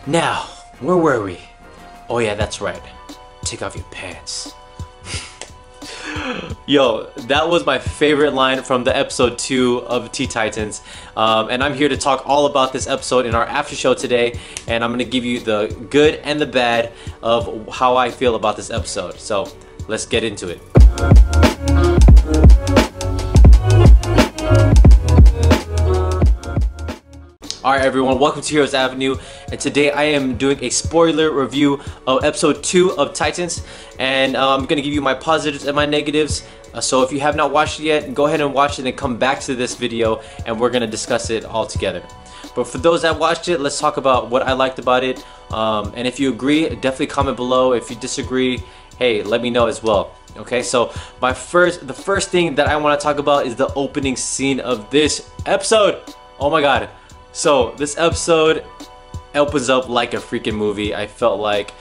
Now, where were we? Oh yeah, that's right. Take off your pants. Yo, that was my favorite line from the episode 2 of Teen Titans. And I'm here to talk all about this episode in our after show today. And I'm going to give you the good and the bad of how I feel about this episode. So let's get into it. Alright everyone, welcome to Heroes Avenue, and today I am doing a spoiler review of episode 2 of Titans, and I'm going to give you my positives and my negatives. So if you have not watched it yet, go ahead and watch it and come back to this video and we're going to discuss it all together. But for those that watched it, let's talk about what I liked about it, and if you agree, definitely comment below. If you disagree, hey, let me know as well. Okay, so the first thing that I want to talk about is the opening scene of this episode. Oh my god. So this episode opens up like a freaking movie. I felt like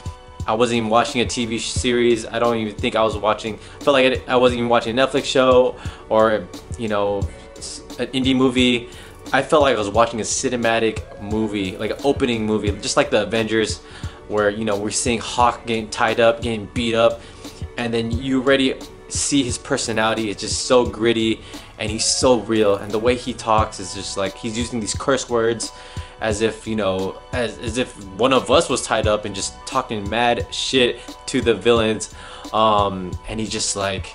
I wasn't even watching a TV series. I don't even think I was watching, felt like I wasn't even watching a Netflix show or, you know, an indie movie. I felt like I was watching a cinematic movie, like an opening movie, just like the Avengers, where, you know, we're seeing Hawk getting tied up, getting beat up, and then you already see his personality. It's just so gritty and he's so real, and the way he talks is just like he's using these curse words as if, you know, as if one of us was tied up and just talking mad shit to the villains, and he's just like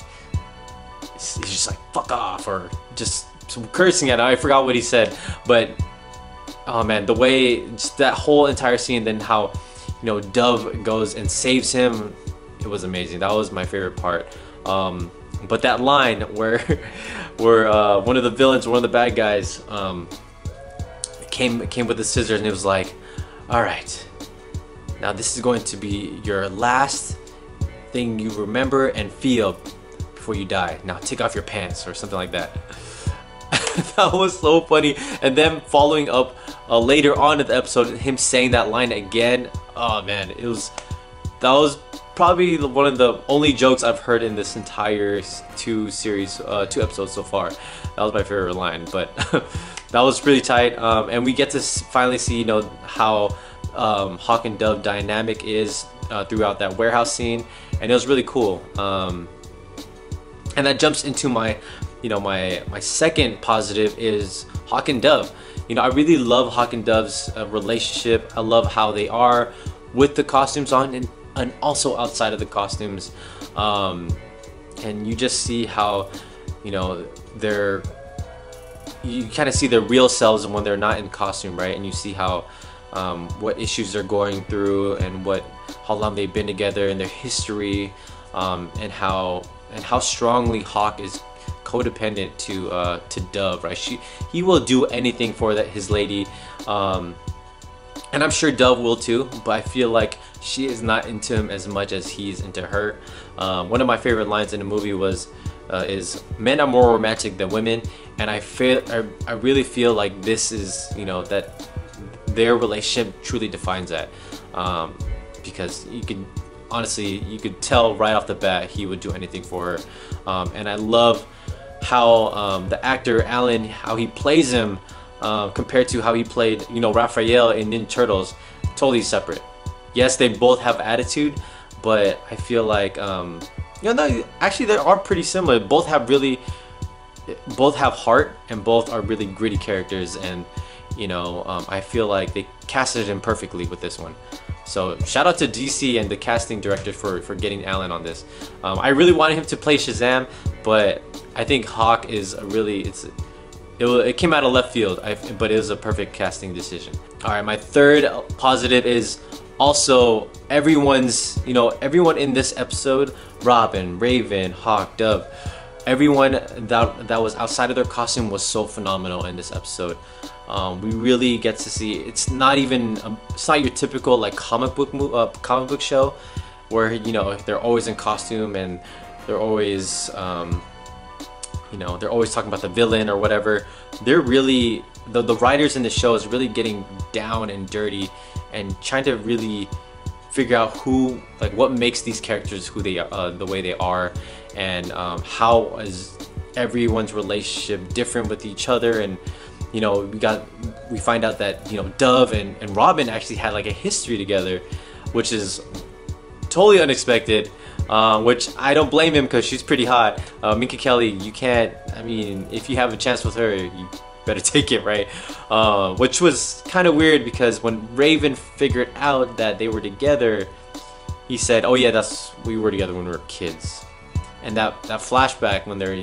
fuck off, or just some cursing at him. I forgot what he said, but oh man, the way, just that whole entire scene, then how, you know, Dove goes and saves him, it was amazing. That was my favorite part. But that line where one of the villains, one of the bad guys, came with the scissors, and it was like, all right, now this is going to be your last thing you remember and feel before you die. Now take off your pants, or something like that. That was so funny. And then following up later on in the episode, him saying that line again. Oh man, that was probably one of the only jokes I've heard in this entire two episodes so far. That was my favorite line, but that was really tight. And we get to finally see, you know, how Hawk and Dove dynamic is throughout that warehouse scene, and it was really cool. And that jumps into my, you know, my second positive is Hawk and Dove. You know, I really love Hawk and Dove's relationship. I love how they are with the costumes on and also outside of the costumes, and you just see how, you know, you kind of see their real selves when they're not in costume, right? And you see how what issues they're going through, and how long they've been together, and their history, and how strongly Hawk is codependent to Dove, right? He will do anything for his lady, and I'm sure Dove will too, but I feel like she is not into him as much as he's into her. One of my favorite lines in the movie is men are more romantic than women, and I really feel like this is, you know, that their relationship truly defines that, because you could tell right off the bat he would do anything for her. And I love how the actor Alan, how he plays him, compared to how he played, you know, Raphael in Ninja Turtles. Totally separate. Yes, they both have attitude, but I feel like, you know, no, actually they are pretty similar. Both have heart, and both are really gritty characters, and, you know, I feel like they casted him perfectly with this one. So shout out to DC and the casting director for getting Alan on this. I really wanted him to play Shazam, but I think Hawk is it came out of left field, but it was a perfect casting decision. All right, my third positive is also everyone in this episode, Robin, Raven, Hawk, Dove, everyone that was outside of their costume was so phenomenal in this episode. We really get to see, it's not your typical like comic book show where, you know, they're always in costume and they're always you know, they're always talking about the villain or whatever. They're really, the writers in the show is really getting down and dirty and trying to really figure out what makes these characters who they are, the way they are, and how is everyone's relationship different with each other, and we find out that Dove and Robin actually had like a history together, which is totally unexpected. Which I don't blame him, because she's pretty hot. Minka Kelly, you can't, I mean, if you have a chance with her, you better take it, right? Which was kind of weird, because when Raven figured out that they were together, he said, oh yeah, we were together when we were kids. And that flashback when they're,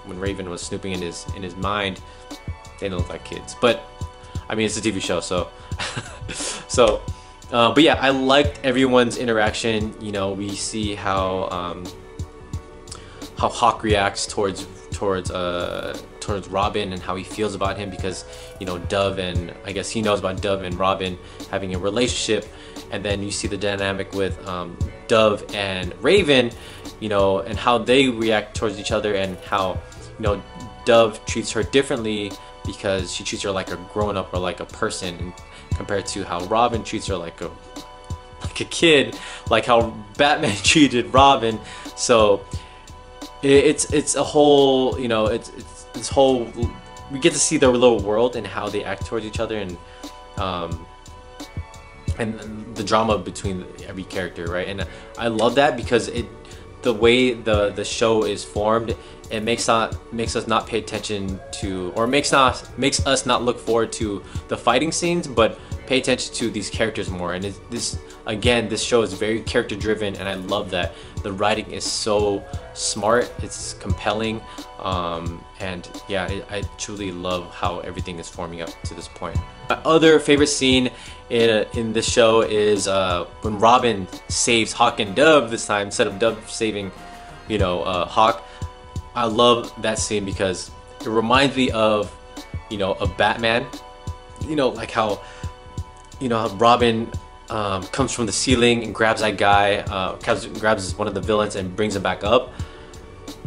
when Raven was snooping in his mind, they don't look like kids. But I mean, it's a TV show, so but yeah, I liked everyone's interaction. We see how Hawk reacts towards Robin, and how he feels about him, because Dove, and I guess he knows about Dove and Robin having a relationship. And then you see the dynamic with Dove and Raven, and how they react towards each other, and how Dove treats her differently, because she treats her like a grown-up or like a person, compared to how Robin treats her like a kid, like how Batman treated Robin. So it's a whole, it's this whole, we get to see their little world and how they act towards each other, and the drama between every character, right? And I love that, because the way the show is formed, it makes us not pay attention to, or makes us not look forward to the fighting scenes, but pay attention to these characters more. And this show is very character driven, and I love that. The writing is so smart, it's compelling, and yeah, I truly love how everything is forming up to this point. My other favorite scene in this show is when Robin saves Hawk and Dove this time, instead of Dove saving Hawk. I love that scene, because it reminds me of of Batman, like how how Robin comes from the ceiling and grabs that guy, grabs one of the villains and brings him back up,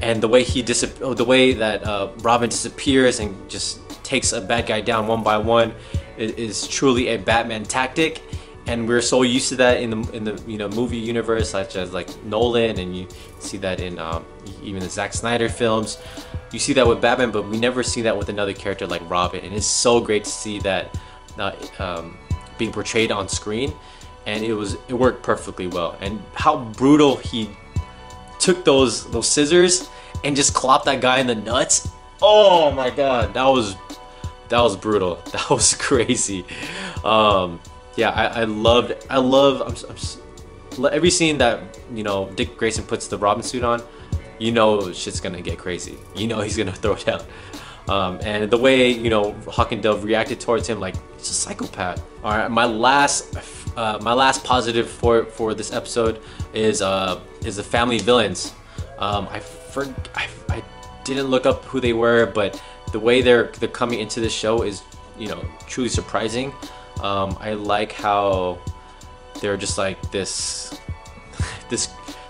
and the way that Robin disappears and just takes a bad guy down one by one is truly a Batman tactic. And we're so used to that in the movie universe, such as like Nolan, and you see that in even the Zack Snyder films. You see that with Batman, but we never see that with another character like Robin. And it's so great to see that being portrayed on screen, and it worked perfectly well. And how brutal he took those scissors and just clopped that guy in the nuts. Oh my god, that was brutal. That was crazy. Yeah, I love every scene that Dick Grayson puts the Robin suit on. Shit's gonna get crazy. He's gonna throw it down. And the way Hawk and Dove reacted towards him, like he's a psychopath. All right, my last positive for this episode is the family villains. I didn't look up who they were, but the way they're coming into this show is truly surprising. I like how they're just like this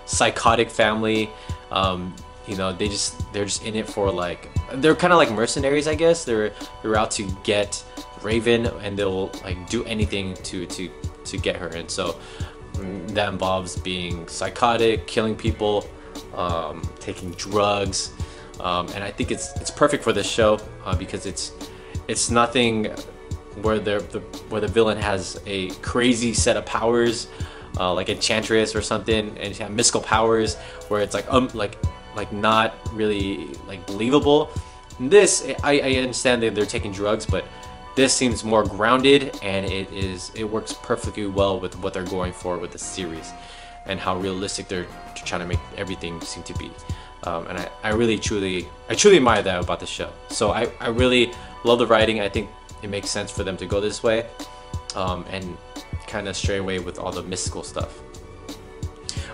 psychotic family. They're just in it for, like, they're kind of like mercenaries, I guess. They're out to get Raven, and they'll like do anything to get her. And so that involves being psychotic, killing people, taking drugs, and I think it's perfect for this show, because it's nothing where the villain has a crazy set of powers, like Enchantress or something, and you have mystical powers where it's like not really like believable. This, I understand that they're taking drugs, but this seems more grounded, and it works perfectly well with what they're going for with the series, and how realistic they're trying to make everything seem to be. And I truly admire that about the show. So I really love the writing. I think it makes sense for them to go this way, and kind of stray away with all the mystical stuff.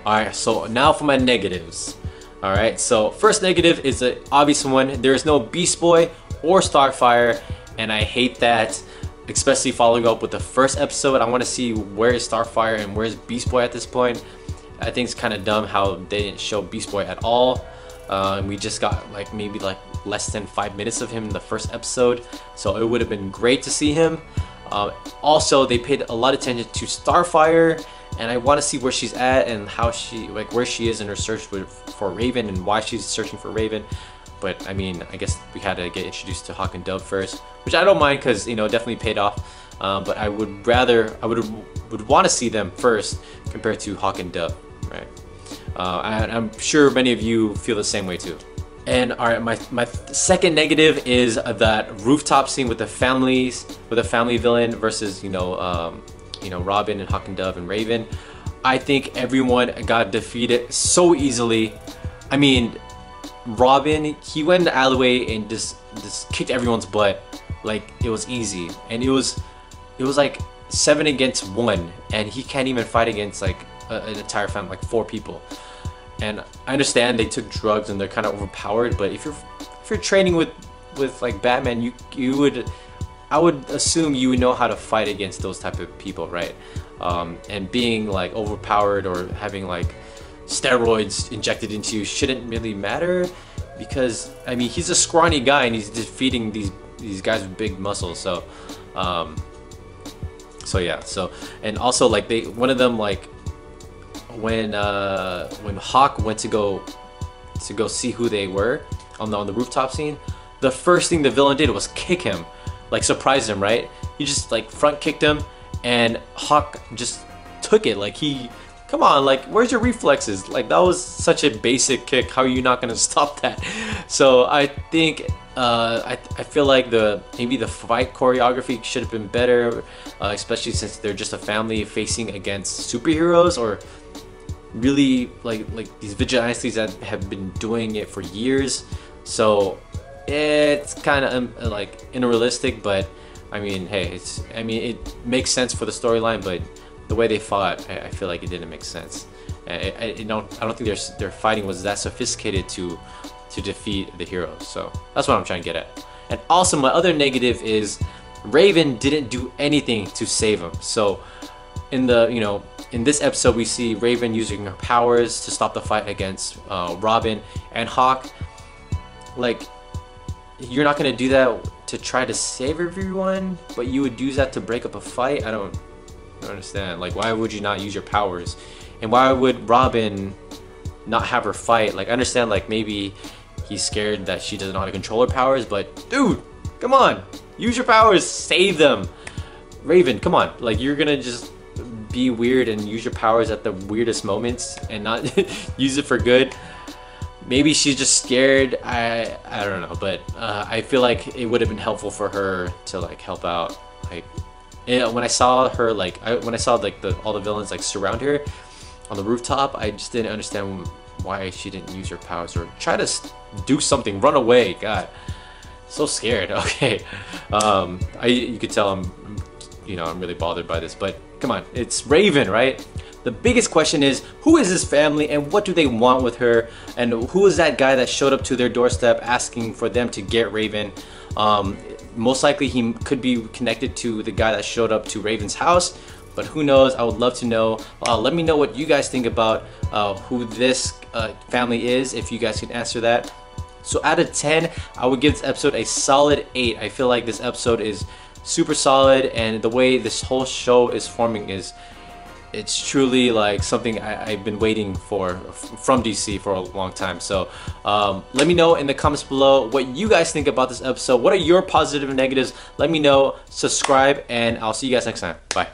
Alright, so now for my negatives. Alright, so first negative is an obvious one. There is no Beast Boy or Starfire, and I hate that, especially following up with the first episode. I want to see where is Starfire and where is Beast Boy at this point. I think it's kind of dumb how they didn't show Beast Boy at all. We just got maybe less than 5 minutes of him in the first episode, so it would have been great to see him. Also, they paid a lot of attention to Starfire, and I want to see where she's at and how where she is in her search for Raven, and why she's searching for Raven. but I mean, I guess we had to get introduced to Hawk and Dove first, which I don't mind because, you know, definitely paid off. But I would want to see them first compared to Hawk and Dove, right? And I'm sure many of you feel the same way too. And all right, my second negative is that rooftop scene with the families, with a family villain versus, you know, Robin and Hawk and Dove and Raven. I think everyone got defeated so easily. I mean, Robin, he went in the alleyway and just kicked everyone's butt like it was easy, and it was like 7 against 1, and he can't even fight against like an entire family, like 4 people. And I understand they took drugs and they're kind of overpowered, but if you're training with like Batman, I would assume you would know how to fight against those type of people, right? And being like overpowered or having like steroids injected into you shouldn't really matter, because I mean, he's a scrawny guy and he's defeating these guys with big muscles. So yeah. So, and also like one of them, like when Hawk went to go see who they were on the rooftop scene, the first thing the villain did was kick him, like surprise him, right? He just like front kicked him, and Hawk just took it. Like, come on, like, where's your reflexes? Like, that was such a basic kick. How are you not gonna stop that? So I think I feel like maybe the fight choreography should have been better, especially since they're just a family facing against superheroes, or really like these vigilantes that have been doing it for years. So it's kind of like unrealistic, but I mean, hey, it makes sense for the storyline, but the way they fought, I feel like it didn't make sense. I don't think their fighting was that sophisticated to defeat the heroes. So that's what I'm trying to get at. And also, my other negative is Raven didn't do anything to save him. So in this episode, we see Raven using her powers to stop the fight against Robin and Hawk. Like, you're not gonna do that to try to save everyone, but you would use that to break up a fight? I don't understand. Like, why would you not use your powers? And why would Robin not have her fight? Like, I understand, like, maybe he's scared that she doesn't know how to control her powers, but dude, come on, use your powers, save them. Raven, come on, like, you're gonna just be weird and use your powers at the weirdest moments and not use it for good? Maybe she's just scared. I don't know, but I feel like it would have been helpful for her to like help out. Like, when I saw her, like when I saw like all the villains like surround her on the rooftop, I just didn't understand why she didn't use her powers or try to do something, run away. God, so scared. Okay, you could tell I'm really bothered by this, but come on, it's Raven, right? The biggest question is, who is this family and what do they want with her? And who is that guy that showed up to their doorstep asking for them to get Raven? Most likely he could be connected to the guy that showed up to Raven's house, but who knows? I would love to know. Let me know what you guys think about who this family is, if you guys can answer that. So out of 10, I would give this episode a solid 8. I feel like this episode is super solid, and the way this whole show is forming it's truly like something I've been waiting for from DC for a long time. So let me know in the comments below what you guys think about this episode. What are your positive and negatives? Let me know, subscribe, and I'll see you guys next time. Bye.